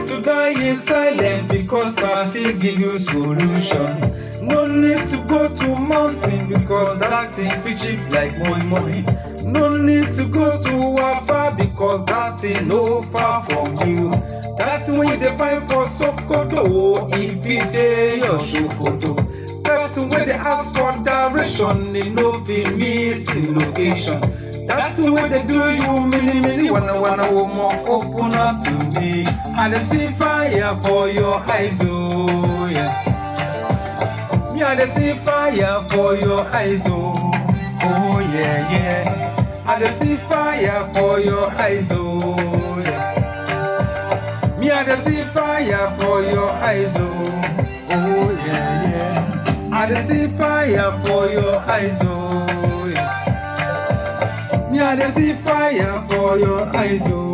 need to die in silence because I feel give you solution. No need to go to mountain because that thing fit cheap like money. No need to go to Wafa because that thing no far from you. That way they find for Sokoto, if it dey your Sokoto. Person where they ask for direction, they no feel miss the location. That way they do you many wanna more open up to me. And I see fire for your eyes, oh yeah. Me and I see fire for your eyes, oh yeah, yeah. And I see fire for your eyes, oh yeah. Me and I see fire for your eyes, oh yeah, yeah. And I see fire for your eyes, oh yeah. Me and I see fire for your eyes, oh.